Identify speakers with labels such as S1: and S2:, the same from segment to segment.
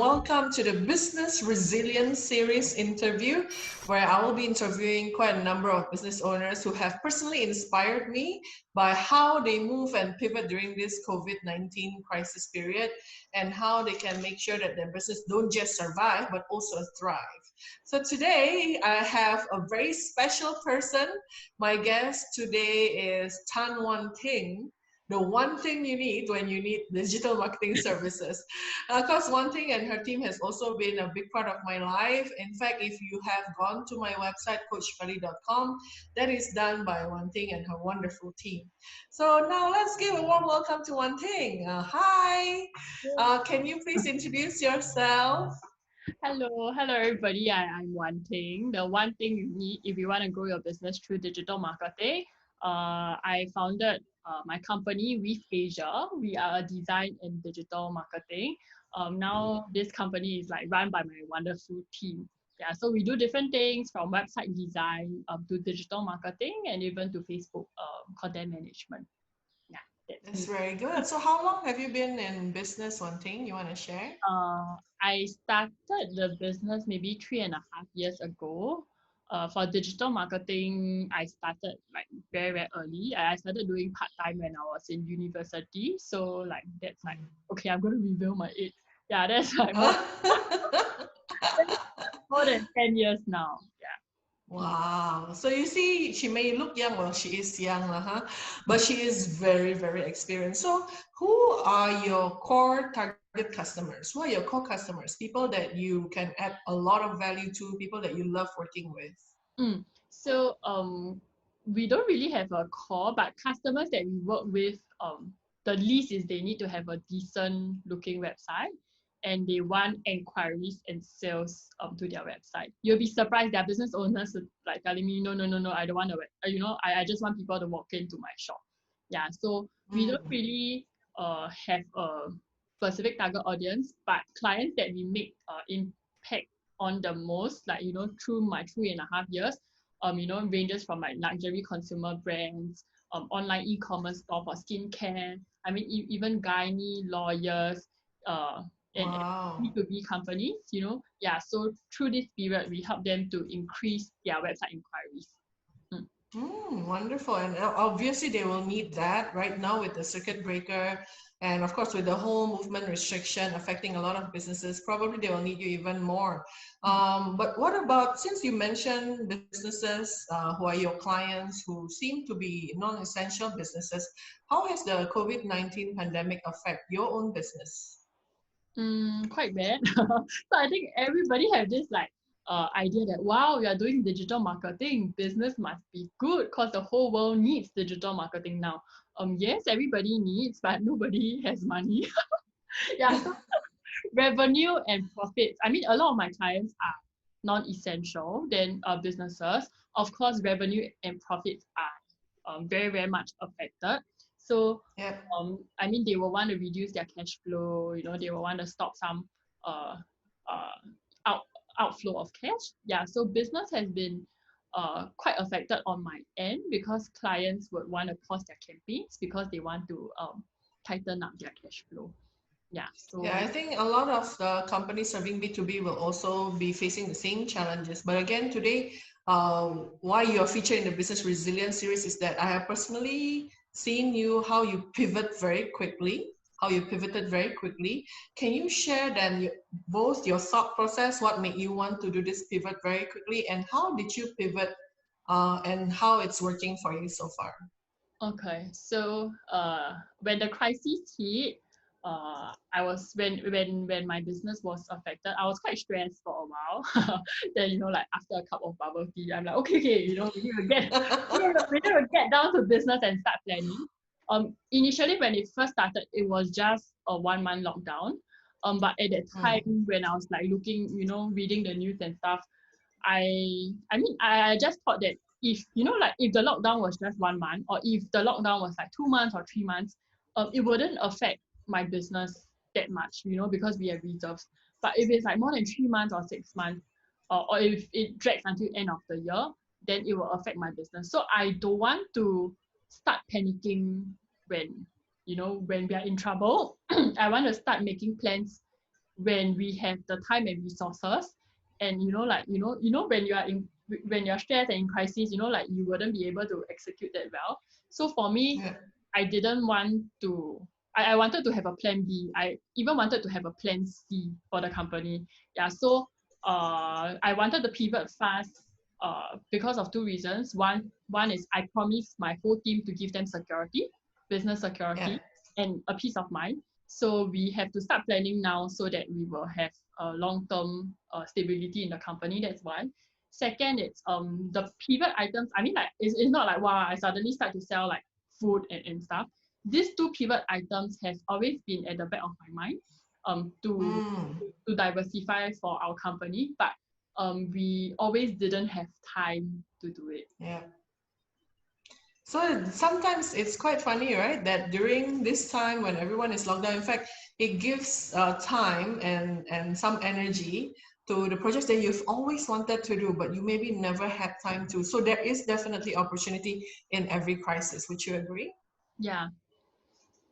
S1: welcome to the Business Resilience Series interview, where I will be interviewing quite a number of business owners who have personally inspired me by how they move and pivot during this COVID-19 crisis period and how they can make sure that their business don't just survive, but also thrive. So today I have a very special person. My guest today is Wan Ting. The one thing you need when you need digital marketing services. Of course, Wan Ting and her team has also been a big part of my life. In fact, if you have gone to my website, coachkali.com, that is done by Wan Ting and her wonderful team. So now let's give a warm welcome to Wan Ting. Hi. Can you please introduce yourself?
S2: Hello everybody. I'm Wan Ting. The one thing you need if you want to grow your business through digital marketing. I founded my company with Asia. We are a design and digital marketing. Now this company is like run by my wonderful team. Yeah, so we do different things from website design to digital marketing and even to Facebook content management. Yeah, that's
S1: That's
S2: me.
S1: very good. So how long have you been in business, Wan Ting? You want to share?
S2: I started the business maybe 3.5 years ago. For digital marketing, I started like very early. I started doing part time when I was in university. So like that's like okay, I'm going to reveal my age. Yeah, that's like more than 10 years now. Yeah.
S1: Wow. So you see, she may look young, well, she is young, but she is very, very experienced. So who are your core target customers? Who are your core customers? People that you can add a lot of value to, people that you love working with?
S2: So we don't really have a core, but customers that we work with, the least is they need to have a decent looking website and they want inquiries and sales to their website. You'll be surprised that business owners are like telling me, no, I don't want I just want people to walk into my shop. Yeah, so we don't really have a specific target audience, but clients that we make impact on the most, like through my 3.5 years, ranges from like luxury consumer brands, online e-commerce store for skincare. I mean, even gynae lawyers, and
S1: Wow.
S2: B2B companies. Yeah. So through this period, we help them to increase their website inquiries.
S1: Wonderful. And obviously they will need that right now with the circuit breaker. And of course, with the whole movement restriction affecting a lot of businesses, probably they will need you even more. But what about, since you mentioned businesses who are your clients who seem to be non-essential businesses, how has the COVID-19 pandemic affect your own business?
S2: Quite bad. So I think everybody have this like idea that wow, we are doing digital marketing, business must be good because the whole world needs digital marketing now. Yes, everybody needs, but nobody has money. Yeah, so revenue and profits. I mean, a lot of my clients are non-essential, then businesses. Of course, revenue and profits are very much affected. So,
S1: Yep.
S2: I mean, they will want to reduce their cash flow. They will want to stop some uh, uh, out outflow of cash. Yeah, so business has been quite affected on my end because clients would want to pause their campaigns because they want to tighten up their cash flow. Yeah,
S1: Yeah,
S2: so
S1: I think a lot of the companies serving B2B will also be facing the same challenges. But again, today, why you're featured in the Business Resilience series is that I have personally seen how you pivot very quickly, how you pivoted very quickly. Can you share then both your thought process, what made you want to do this pivot very quickly, and how did you pivot, and how it's working for you so far?
S2: okay, so when the crisis hit, I was when my business was affected, I was quite stressed for a while. Then like after a cup of bubble tea, I'm like, okay, we need to get we need to get down to business and start planning. Initially when it first started, it was just a 1 month lockdown. But at that time when I was like looking, reading the news and stuff, I just thought that if like if the lockdown was just 1 month or if the lockdown was like 2 months or 3 months, it wouldn't affect my business that much, because we have reserves. But if it's like more than 3 months or 6 months, or if it drags until end of the year, then it will affect my business. So I don't want to start panicking when when we are in trouble. I want to start making plans when we have the time and resources, and like when you are when you're stressed and in crisis, like you wouldn't be able to execute that well. So for me,
S1: Yeah.
S2: I didn't want to. I wanted to have a plan B. I even wanted to have a plan C for the company. Yeah, so I wanted to pivot fast because of two reasons. One is I promised my whole team to give them security, business
S1: Yeah.
S2: security, and a peace of mind. So we have to start planning now so that we will have long-term stability in the company. That's one. Second, it's the pivot items. I mean, like it's not like wow, I suddenly start to sell like food and stuff. These two pivot items have always been at the back of my mind to
S1: Mm.
S2: diversify for our company, but we always didn't have time to do it.
S1: Yeah. So sometimes it's quite funny, right? That during this time when everyone is locked down, in fact, it gives time and some energy to the projects that you've always wanted to do, but you maybe never had time to. So there is definitely opportunity in every crisis. Would you agree?
S2: Yeah.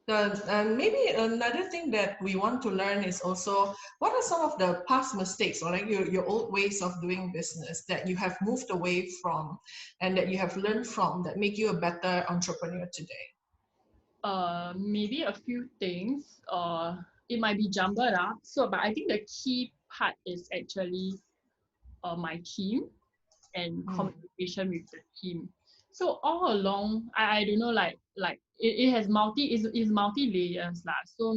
S1: And maybe another thing that we want to learn is also what are some of the past mistakes or like your old ways of doing business that you have moved away from and that you have learned from that make you a better entrepreneur today?
S2: Maybe a few things. It might be jumbled up. So, but I think the key part is actually my team and
S1: Mm,
S2: communication with the team. So all along, I don't know, like it has multi layers lah. So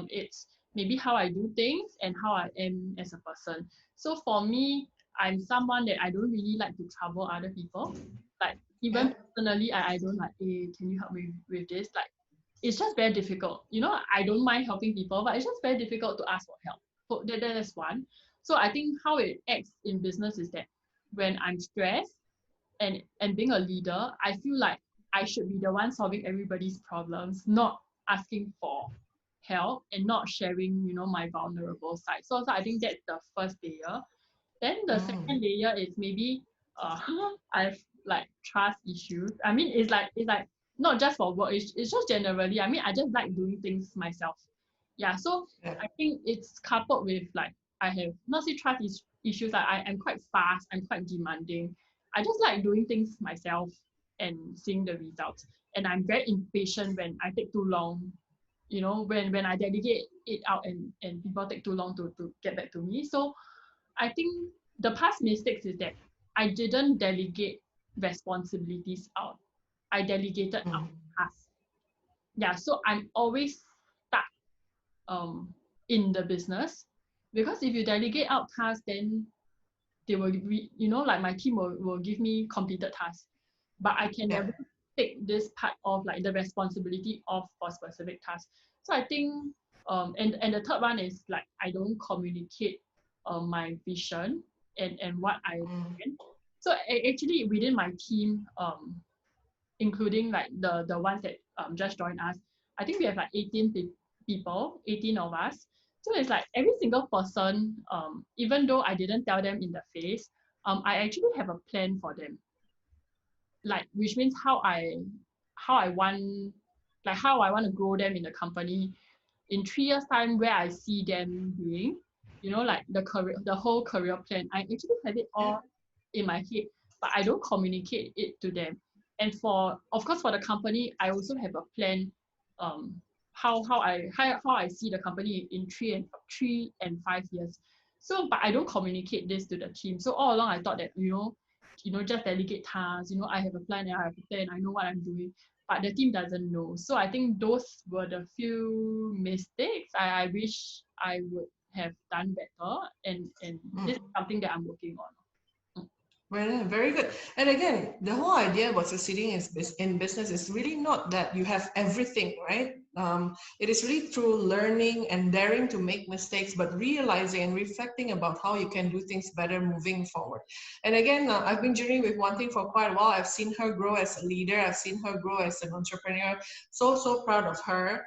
S2: it's maybe how I do things and how I am as a person. So for me, I'm someone that I don't really like to trouble other people. Like
S1: yeah,
S2: even personally, I don't like, hey, can you help me with this? Like it's just very difficult. I don't mind helping people, but it's just very difficult to ask for help. So that is one. So I think how it acts in business is that when I'm stressed and being a leader, I feel like I should be the one solving everybody's problems, not asking for help and not sharing, my vulnerable side. So I think that's the first layer. Then the
S1: mm,
S2: second layer is maybe uh I've like trust issues. I mean it's like not just for work, it's just generally. I mean I just like doing things myself. Yeah, so
S1: yeah,
S2: I think it's coupled with like I have not say issues, like I'm quite fast, I'm quite demanding. I just like doing things myself and seeing the results. And I'm very impatient when I take too long, when I delegate it out and people take too long to get back to me. So I think the past mistakes is that I didn't delegate responsibilities out. I delegated out
S1: mm,
S2: tasks. Yeah, so I'm always stuck um, in the business because if you delegate out tasks, then they will, like my team will give me completed tasks, but I can
S1: yeah,
S2: never take this part of like the responsibility off for specific tasks. So I think, and the third one is like I don't communicate my vision and what I
S1: mm,
S2: want. So actually within my team, including like the ones that just joined us, I think we have like 18 people, 18 of us. So it's like every single person, even though I didn't tell them in the face, I actually have a plan for them. Like which means how I want how I want to grow them in the company in 3 years time, where I see them being, like the whole career plan. I actually have it
S1: yeah,
S2: all in my head, but I don't communicate it to them. And for of course for the company, I also have a plan, um, how I see the company in 3 and 5 years. So, but I don't communicate this to the team. So all along, I thought that just delegate tasks. I have a plan and I have a plan. I know what I'm doing, but the team doesn't know. So I think those were the few mistakes I wish I would have done better, and this is
S1: mm.
S2: something that I'm working on.
S1: Very, very good. And again, the whole idea about succeeding in business is really not that you have everything, right? It is really through learning and daring to make mistakes, but realizing and reflecting about how you can do things better moving forward. And again, I've been journeying with Wan Ting for quite a while. I've seen her grow as a leader. I've seen her grow as an entrepreneur. So, so proud of her.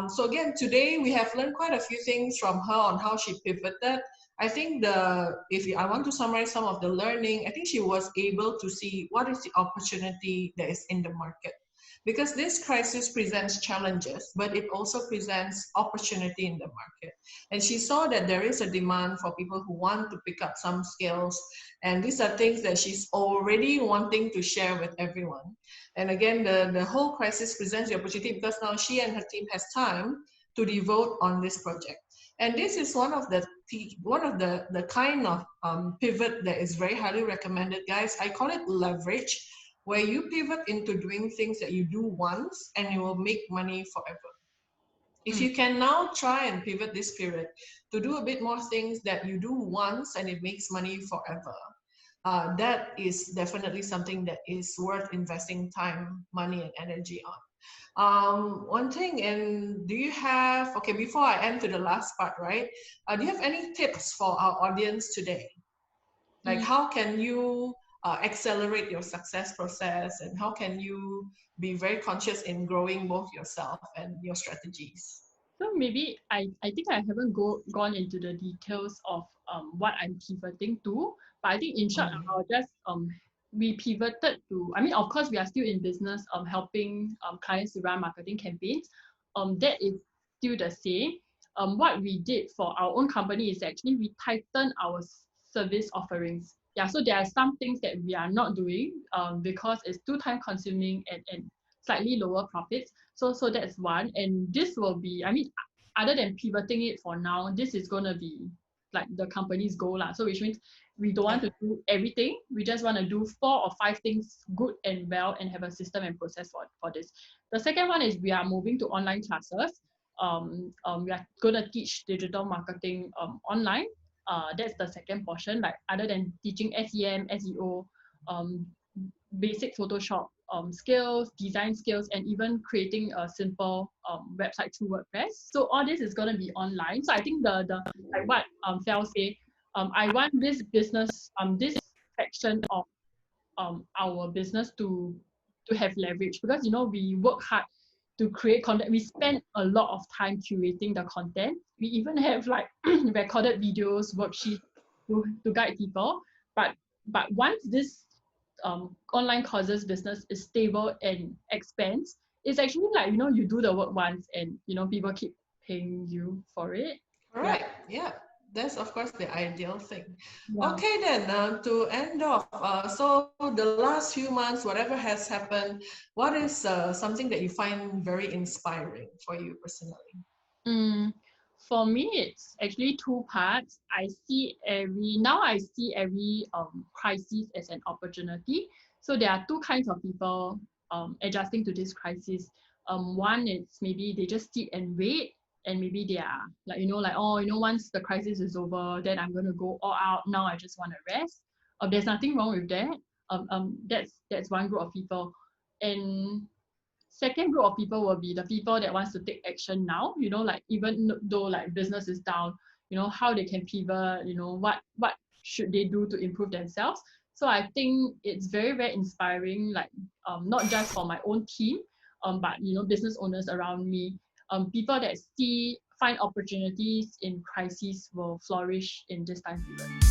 S1: So again, today we have learned quite a few things from her on how she pivoted. I think I want to summarize some of the learning, I think she was able to see what is the opportunity that is in the market. because this crisis presents challenges, but it also presents opportunity in the market. And she saw that there is a demand for people who want to pick up some skills, and these are things that she's already wanting to share with everyone. And again, the whole crisis presents the opportunity because now she and her team has time to devote on this project. And this is one of the kind of pivot that is very highly recommended, guys. I call it leverage, where you pivot into doing things that you do once and you will make money forever. If you can now try and pivot this period to do a bit more things that you do once and it makes money forever, that is definitely something that is worth investing time, money, and energy on. One thing, and do you have, okay, before I end to the last part, right? Do you have any tips for our audience today? Like, how can you accelerate your success process, and how can you be very conscious in growing both yourself and your strategies?
S2: So maybe I think I haven't gone into the details of what I'm pivoting to, but I think in short I'll just we pivoted to, I mean, of course we are still in business helping clients to run marketing campaigns. That is still the same. What we did for our own company is actually we tightened our service offerings. Yeah, so there are some things that we are not doing because it's too time consuming and slightly lower profits. So that's one. And this will be, I mean, other than pivoting it for now, this is going to be like the company's goal lah. So which means we don't want to do everything. We just want to do 4 or 5 things good and well and have a system and process for this. The second one is we are moving to online classes. We are going to teach digital marketing online. That's the second portion. Like other than teaching SEM, SEO, basic Photoshop skills, design skills, and even creating a simple website through WordPress. So all this is going to be online. So I think the like what Fel say, I want this business this section of our business to have leverage, because we work hard to create content. We spend a lot of time curating the content. We even have like recorded videos, worksheets to guide people. But once this online courses business is stable and expands, it's actually like you do the work once and people keep paying you for it.
S1: Right. Yeah. That's of course the ideal thing.
S2: Yeah.
S1: Okay, then to end off, so the last few months, whatever has happened, what is something that you find very inspiring for you personally?
S2: For me, it's actually 2 parts. I see every crisis as an opportunity. So there are 2 kinds of people adjusting to this crisis. One is maybe they just sit and wait, and maybe they are like once the crisis is over, then I'm gonna go all out. Now I just want to rest. There's nothing wrong with that. That's one group of people, and second group of people will be the people that wants to take action now, like even though like business is down, how they can pivot, what should they do to improve themselves. So I think it's very, very inspiring, like not just for my own team, but business owners around me, people that find opportunities in crisis will flourish in this time period.